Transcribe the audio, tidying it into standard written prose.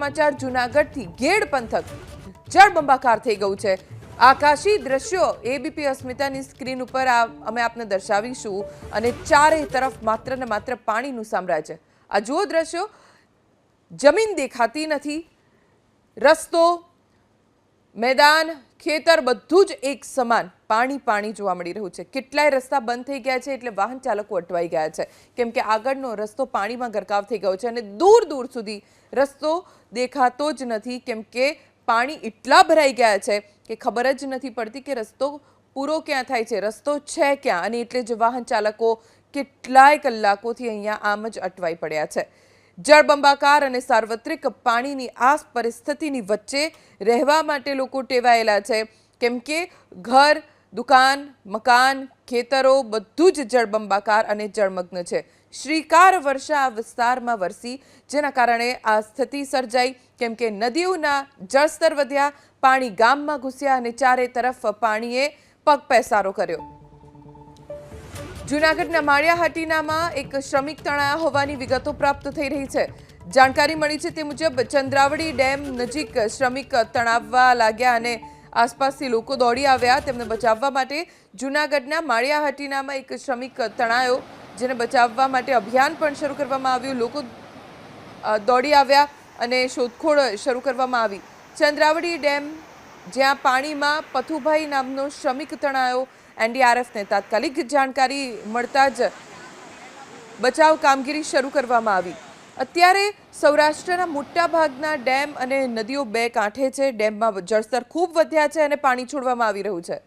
સમાચાર જૂનાગઢથી ગેડ પંથક જળબંબાકાર થઈ ગયું છે। આકાશી દ્રશ્યો એબીપી અસ્મિતાની સ્ક્રીન ઉપર અમે આપને દર્શાવીશું અને ચારે તરફ માત્ર ને માત્ર પાણીનું સામ્રાજ્ય। આ જુઓ દ્રશ્યો, જમીન દેખાતી નથી, રસ્તો, मैदान, खेतर બધું જ એક સમાન પાણી પાણી જોવા મળી રહ્યું છે। કેટલાય રસ્તા બંધ થઈ ગયા છે એટલે વાહન ચાલકો અટવાઈ ગયા છે કેમ કે આગળનો રસ્તો પાણીમાં ગરકાવ થઈ ગયો છે અને દૂર દૂર સુધી રસ્તો દેખાતો જ નથી કેમ કે પાણી એટલા ભરાઈ ગયા છે કે ખબર જ નથી પડતી કે રસ્તો પૂરો ક્યાં થાય છે, રસ્તો છે ક્યાં, અને એટલે જ વાહન ચાલકો કેટલાય કલાકોથી અહીંયા આમ જ અટવાઈ પડ્યા છે। જળબંબાકાર અને સાર્વત્રિક પાણીની આ પરિસ્થિતિની વચ્ચે રહેવા માટે લોકો ટેવાયેલા છે કેમ કે ઘર, દુકાન, મકાન, ખેતરો બધું જ જળબંબાકાર અને જળમગ્ન છે। શ્રીકાર વર્ષા આ વિસ્તારમાં વરસી જેના કારણે આ સ્થિતિ સર્જાઈ કેમ કે નદીઓના જળસ્તર વધ્યા, પાણી ગામમાં ઘૂસ્યા અને ચારે તરફ પાણીએ પગ પેસારો કર્યો। જૂનાગઢના માળિયાહાટીનામાં એક શ્રમિક તણાયા હોવાની વિગતો પ્રાપ્ત થઈ રહી છે। જાણકારી મળી છે તે મુજબ ચંદ્રાવડી ડેમ નજીક શ્રમિક તણાવવા લાગ્યા અને આસપાસથી લોકો દોડી આવ્યા તેમને બચાવવા માટે। જૂનાગઢના માળિયાહાટીનામાં એક શ્રમિક તણાયો જેને બચાવવા માટે અભિયાન પણ શરૂ કરવામાં આવ્યું। લોકો દોડી આવ્યા અને શોધખોળ શરૂ કરવામાં આવી। ચંદ્રાવડી ડેમ જ્યાં પાણીમાં પથુભાઈ નામનો શ્રમિક તણાયો, એનડીઆરએફને તાત્કાલિક જાણકારી મળતા જ બચાવ કામગીરી શરૂ કરવામાં આવી। અત્યારે સૌરાષ્ટ્રના મોટા ભાગના ડેમ અને નદીઓ બે કાંઠે છે। ડેમમાં જળસ્તર ખૂબ વધ્યા છે અને પાણી છોડવામાં આવી રહ્યું છે।